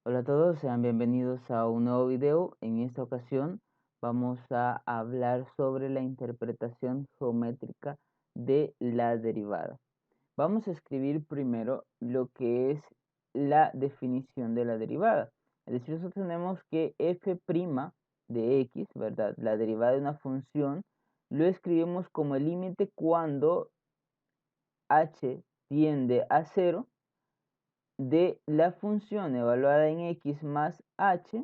Hola a todos, sean bienvenidos a un nuevo video. En esta ocasión vamos a hablar sobre la interpretación geométrica de la derivada. Vamos a escribir primero lo que es la definición de la derivada. Es decir, nosotros tenemos que f' de x, ¿verdad? La derivada de una función, lo escribimos como el límite cuando h tiende a 0 de la función evaluada en x más h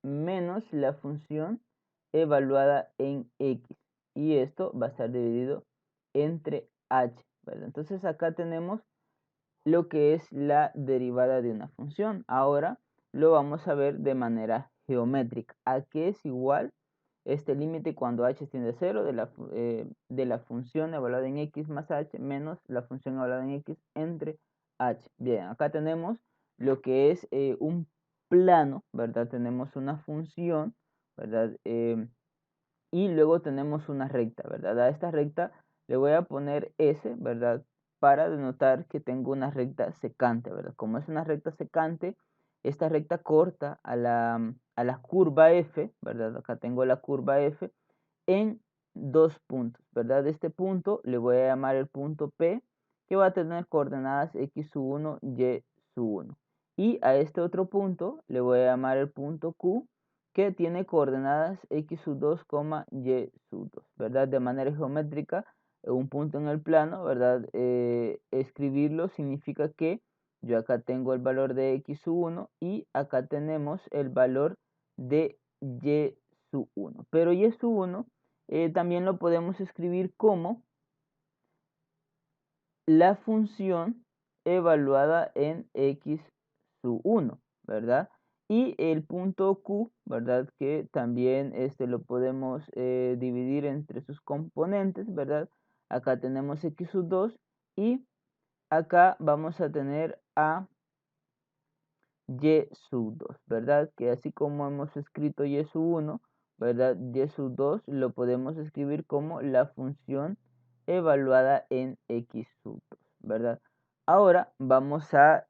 menos la función evaluada en x. Y esto va a estar dividido entre h, ¿verdad? Entonces acá tenemos lo que es la derivada de una función. Ahora lo vamos a ver de manera geométrica. ¿A qué es igual este límite cuando h tiende a 0 de la función evaluada en x más h menos la función evaluada en x entre h? Bien, acá tenemos lo que es un plano, ¿verdad? Tenemos una función, ¿verdad? Y luego tenemos una recta, ¿verdad? A esta recta le voy a poner S, ¿verdad? Para denotar que tengo una recta secante, ¿verdad? Como es una recta secante, esta recta corta a la curva F, ¿verdad? Acá tengo la curva F en dos puntos, ¿verdad? Este punto le voy a llamar el punto P, que va a tener coordenadas x1, y1. Y a este otro punto le voy a llamar el punto Q, que tiene coordenadas x2, y2, ¿verdad? De manera geométrica, un punto en el plano, ¿verdad? Escribirlo significa que yo acá tengo el valor de x1 y acá tenemos el valor de y1. Pero y1 también lo podemos escribir como la función evaluada en x1, ¿verdad? Y el punto Q, ¿verdad? Que también lo podemos dividir entre sus componentes, ¿verdad? Acá tenemos x2 y acá vamos a tener a y2, ¿verdad? Que así como hemos escrito y1, ¿verdad? y2 lo podemos escribir como la función evaluada en x2, ¿verdad? Ahora vamos a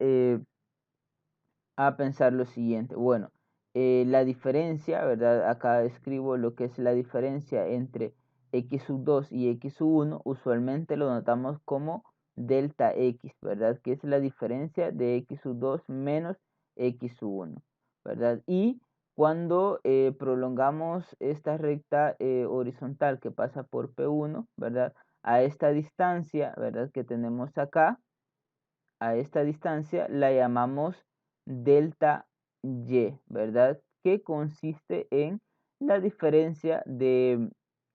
pensar lo siguiente. Bueno, la diferencia, ¿verdad? Acá escribo lo que es la diferencia entre x2 y x1. Usualmente lo notamos como delta x, ¿verdad? Que es la diferencia de x2 menos x1, ¿verdad? Y cuando prolongamos esta recta horizontal que pasa por P1, ¿verdad? A esta distancia, ¿verdad? Que tenemos acá, a esta distancia la llamamos delta y, ¿verdad? Que consiste en la diferencia de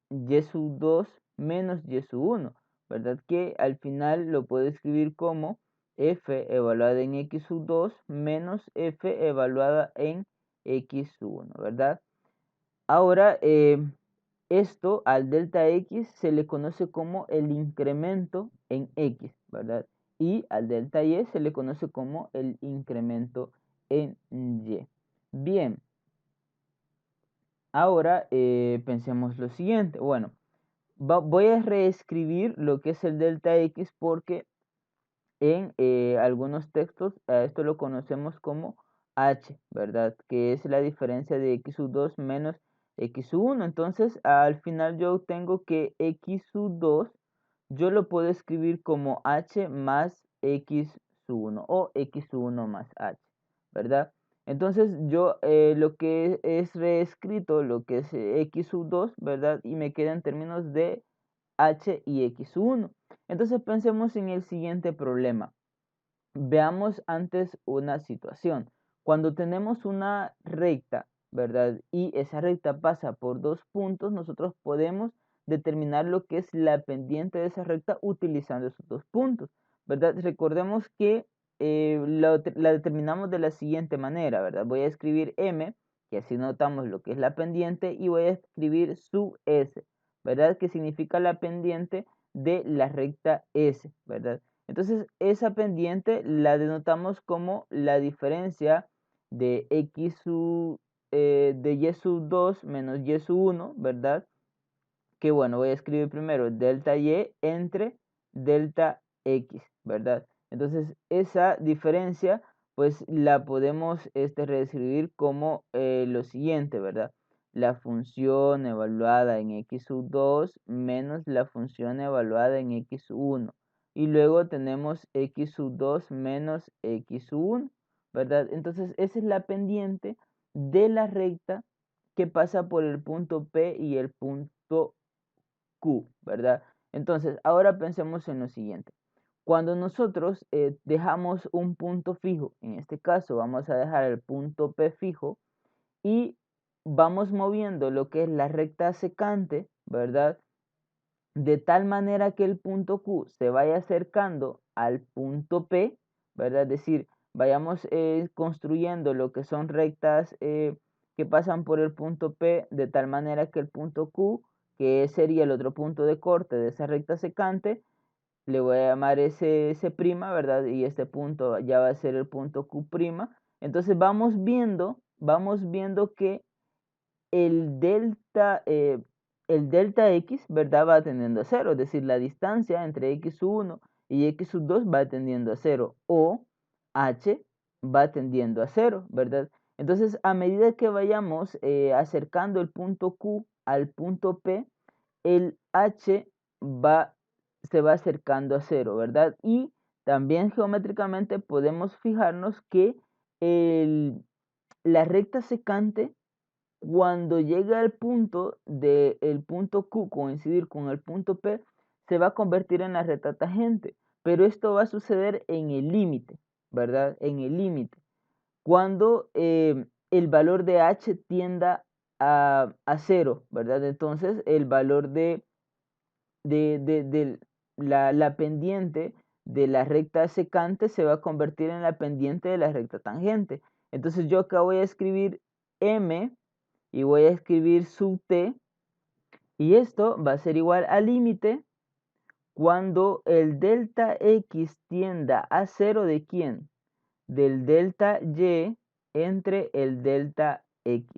y sub 2 menos y sub 1, ¿verdad? Que al final lo puedo escribir como f evaluada en x sub 2 menos f evaluada en x sub 1, ¿verdad? Ahora, esto al delta x se le conoce como el incremento en x, ¿verdad? Y al delta y se le conoce como el incremento en y. Bien, ahora pensemos lo siguiente. Bueno, voy a reescribir lo que es el delta x porque en algunos textos a esto lo conocemos como h, ¿verdad? Que es la diferencia de x2 menos x1. Entonces, al final yo tengo que x2 yo lo puedo escribir como h más x1 o x1 más h, ¿verdad? Entonces, yo lo que es reescrito, lo que es x2, ¿verdad? Y me queda en términos de h y x1. Entonces pensemos en el siguiente problema. Veamos antes una situación. Cuando tenemos una recta, ¿verdad? Y esa recta pasa por dos puntos, nosotros podemos determinar lo que es la pendiente de esa recta utilizando esos dos puntos, ¿verdad? Recordemos que la determinamos de la siguiente manera, ¿verdad? Voy a escribir m, que así notamos lo que es la pendiente, y voy a escribir sub s, ¿verdad? Que significa la pendiente de la recta s, ¿verdad? Entonces, esa pendiente la denotamos como la diferencia de de y sub 2 menos y sub 1, ¿verdad? Que bueno, voy a escribir primero delta y entre delta x, ¿verdad? Entonces, esa diferencia pues la podemos reescribir como lo siguiente, ¿verdad? La función evaluada en x sub 2 menos la función evaluada en x sub 1. Y luego tenemos x sub 2 menos x sub 1, ¿verdad? Entonces esa es la pendiente de la recta que pasa por el punto P y el punto Q, ¿verdad? Entonces, ahora pensemos en lo siguiente. Cuando nosotros dejamos un punto fijo, en este caso vamos a dejar el punto P fijo y vamos moviendo lo que es la recta secante, ¿verdad? De tal manera que el punto Q se vaya acercando al punto P, ¿verdad? Es decir, vayamos construyendo lo que son rectas que pasan por el punto P de tal manera que el punto Q, que sería el otro punto de corte de esa recta secante, le voy a llamar S prima, ¿verdad? Y este punto ya va a ser el punto Q prima. Entonces vamos viendo que el delta X, ¿verdad? Va tendiendo a cero, es decir, la distancia entre x1 y x2 va tendiendo a cero, o h va tendiendo a cero, ¿verdad? Entonces, a medida que vayamos acercando el punto Q al punto P, el h se va acercando a cero, ¿verdad? Y también geométricamente podemos fijarnos que la recta secante, cuando llega al punto del punto Q coincidir con el punto P, se va a convertir en la recta tangente, pero esto va a suceder en el límite, ¿verdad? En el límite. Cuando el valor de h tienda a cero, ¿verdad? Entonces el valor de la pendiente de la recta secante se va a convertir en la pendiente de la recta tangente. Entonces yo acá voy a escribir m y voy a escribir sub t, y esto va a ser igual al límite cuando el delta x tienda a cero. ¿De quién? Del delta y entre el delta x,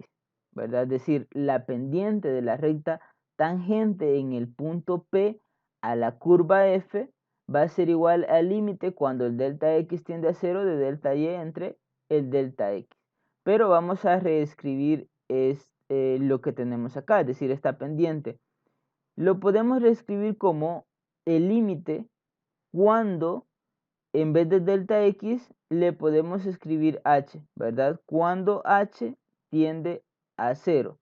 ¿verdad? Es decir, la pendiente de la recta tangente en el punto P a la curva F va a ser igual al límite cuando el delta x tiende a cero de delta y entre el delta x. Pero vamos a reescribir lo que tenemos acá, es decir, esta pendiente. Lo podemos reescribir como el límite cuando en vez de delta x le podemos escribir h, ¿verdad? Cuando h tiende a cero.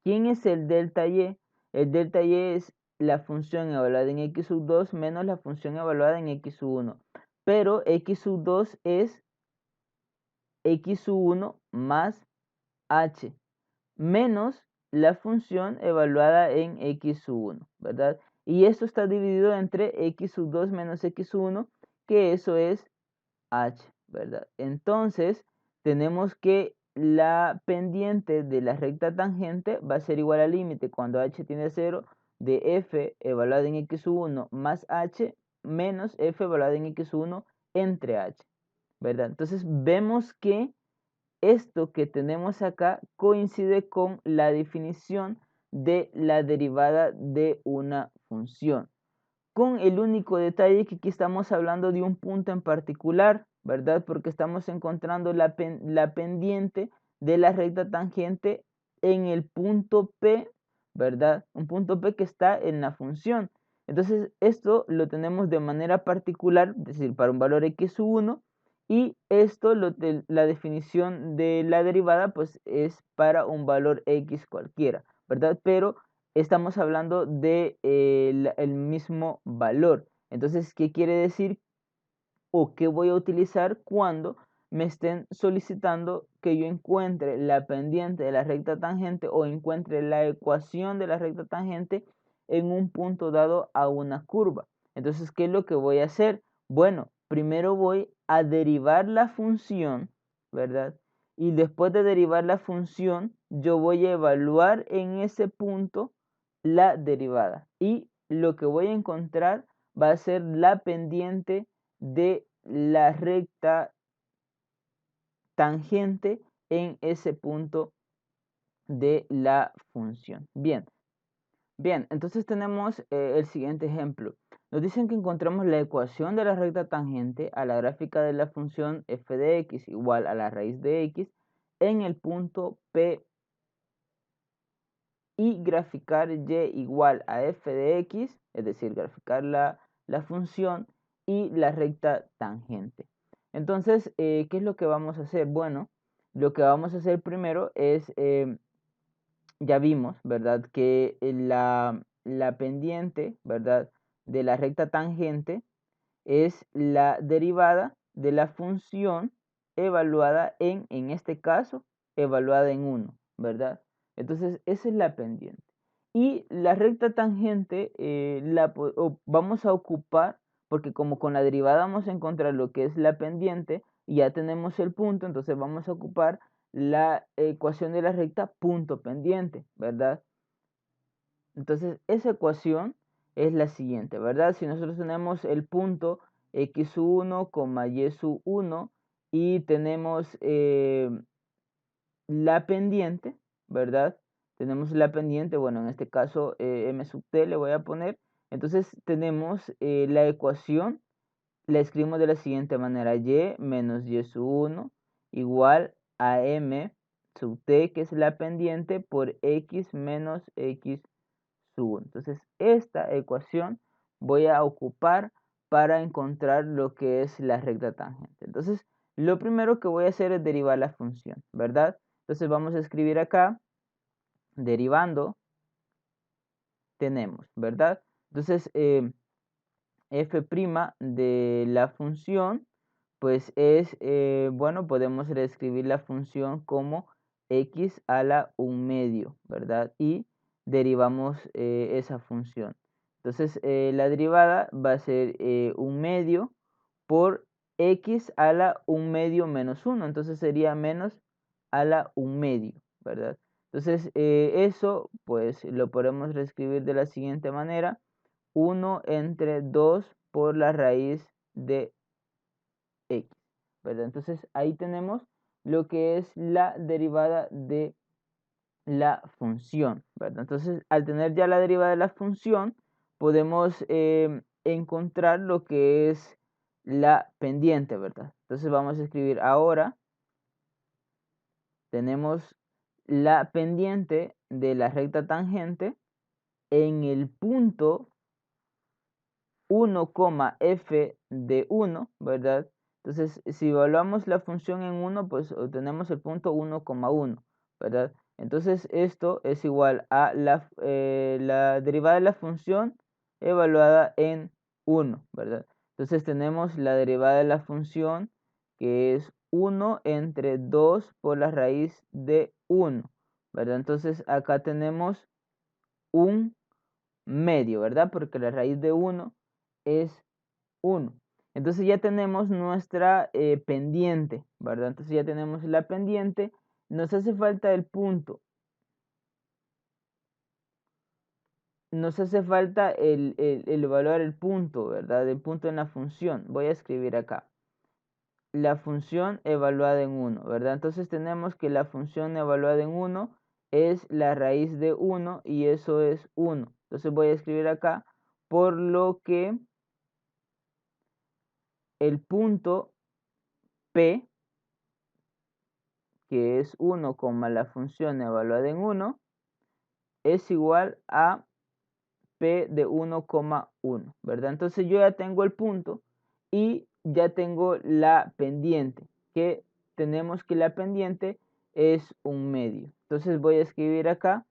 ¿Quién es el delta y? El delta y es la función evaluada en x sub 2 menos la función evaluada en x sub 1. Pero x sub 2 es x sub 1 más h menos la función evaluada en x sub 1, ¿verdad? Y esto está dividido entre x sub 2 menos x sub 1, que eso es h, ¿verdad? Entonces, tenemos que la pendiente de la recta tangente va a ser igual al límite cuando h tiende a 0 de f evaluado en x sub 1 más h menos f evaluado en x sub 1 entre h, ¿verdad? Entonces, vemos que esto que tenemos acá coincide con la definición de la derivada de una función, con el único detalle que aquí estamos hablando de un punto en particular, ¿verdad? Porque estamos encontrando la pendiente de la recta tangente en el punto P, ¿verdad? Un punto P que está en la función. Entonces, esto lo tenemos de manera particular, es decir, para un valor x1, y esto, la definición de la derivada, pues es para un valor x cualquiera, ¿verdad? Pero estamos hablando de el mismo valor. Entonces, ¿qué quiere decir o qué voy a utilizar cuando me estén solicitando que yo encuentre la pendiente de la recta tangente o encuentre la ecuación de la recta tangente en un punto dado a una curva? Entonces, ¿qué es lo que voy a hacer? Bueno, primero voy a derivar la función, ¿verdad? Y después de derivar la función, yo voy a evaluar en ese punto la derivada. Y lo que voy a encontrar va a ser la pendiente de la recta tangente en ese punto de la función. Bien, entonces tenemos el siguiente ejemplo. Nos dicen que encontremos la ecuación de la recta tangente a la gráfica de la función f de x igual a la raíz de x en el punto P y graficar y igual a f de x, es decir, graficar la función y la recta tangente. Entonces, ¿qué es lo que vamos a hacer? Bueno, lo que vamos a hacer primero es, ya vimos, ¿verdad? Que la pendiente, ¿verdad? De la recta tangente es la derivada de la función evaluada en este caso, evaluada en 1, ¿verdad? Entonces, esa es la pendiente. Y la recta tangente vamos a ocupar, porque como con la derivada vamos a encontrar lo que es la pendiente, y ya tenemos el punto, entonces vamos a ocupar la ecuación de la recta punto pendiente, ¿verdad? Entonces, esa ecuación es la siguiente, ¿verdad? Si nosotros tenemos el punto x1, y1 y tenemos la pendiente, ¿verdad? Tenemos la pendiente, bueno, en este caso m sub t le voy a poner. Entonces, tenemos la ecuación, la escribimos de la siguiente manera: y menos y sub 1 igual a m sub t, que es la pendiente, por x menos x sub 1. Entonces, esta ecuación voy a ocupar para encontrar lo que es la recta tangente. Entonces, lo primero que voy a hacer es derivar la función, ¿verdad? Entonces, vamos a escribir acá, derivando, tenemos, ¿verdad? Entonces, f' de la función, pues es, bueno, podemos reescribir la función como x a la 1/2, ¿verdad? Y derivamos esa función. Entonces, la derivada va a ser 1/2 por x a la 1/2 menos 1. Entonces, sería menos a la 1/2, ¿verdad? Entonces, eso, pues, lo podemos reescribir de la siguiente manera: 1 entre 2 por la raíz de x, ¿verdad? Entonces ahí tenemos lo que es la derivada de la función, ¿verdad? Entonces, al tener ya la derivada de la función, podemos encontrar lo que es la pendiente, ¿verdad? Entonces vamos a escribir ahora, tenemos la pendiente de la recta tangente en el punto 1, f de 1, ¿verdad? Entonces, si evaluamos la función en 1, pues obtenemos el punto 1,1, ¿verdad? Entonces, esto es igual a la derivada de la función evaluada en 1, ¿verdad? Entonces, tenemos la derivada de la función, que es 1 entre 2 por la raíz de 1, ¿verdad? Entonces, acá tenemos un medio, ¿verdad? Porque la raíz de 1 es 1. Entonces ya tenemos nuestra pendiente, ¿verdad? Entonces ya tenemos la pendiente. Nos hace falta el punto. Nos hace falta el evaluar el punto, ¿verdad? El punto en la función. Voy a escribir acá. La función evaluada en 1, ¿verdad? Entonces tenemos que la función evaluada en 1 es la raíz de 1 y eso es 1. Entonces voy a escribir acá, por lo que el punto P, que es 1, la función evaluada en 1, es igual a P de 1,1, ¿verdad? Entonces yo ya tengo el punto y ya tengo la pendiente, que tenemos que la pendiente es un medio. Entonces voy a escribir acá.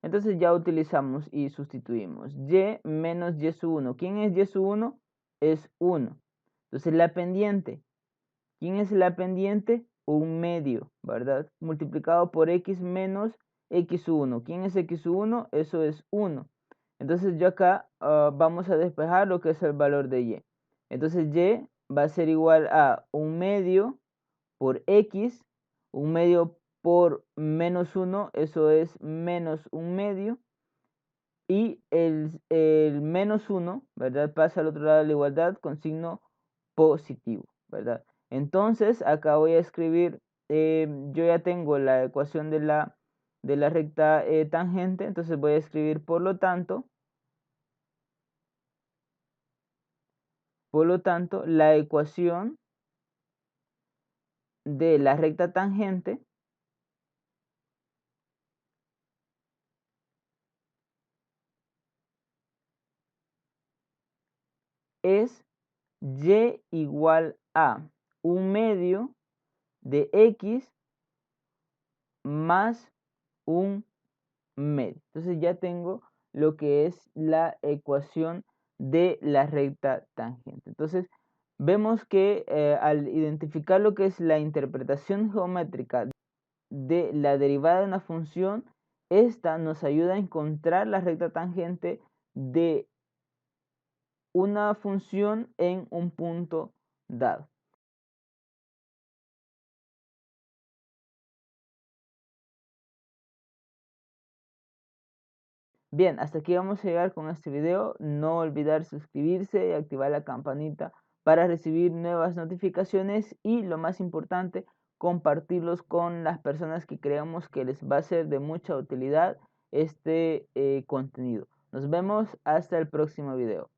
Entonces ya utilizamos y sustituimos. Y menos y sub 1. ¿Quién es y sub 1? Es 1. Entonces la pendiente. ¿Quién es la pendiente? Un medio, ¿verdad? Multiplicado por x menos x1. ¿Quién es x1? Eso es 1. Entonces yo acá vamos a despejar lo que es el valor de y. Entonces y va a ser igual a un medio por x, un medio por menos 1, eso es menos un medio. Y el menos 1, ¿verdad? Pasa al otro lado de la igualdad con signo positivo, ¿verdad? Entonces, acá voy a escribir, yo ya tengo la ecuación de la recta tangente, entonces voy a escribir, por lo tanto, Por lo tanto, la ecuación de la recta tangente es y igual a 1/2 de x más 1/2. Entonces ya tengo lo que es la ecuación de la recta tangente. Entonces vemos que al identificar lo que es la interpretación geométrica de la derivada de una función, esta nos ayuda a encontrar la recta tangente de una función en un punto dado. Bien, hasta aquí vamos a llegar con este video. No olvidar suscribirse y activar la campanita para recibir nuevas notificaciones y, lo más importante, compartirlos con las personas que creamos que les va a ser de mucha utilidad este contenido. Nos vemos hasta el próximo video.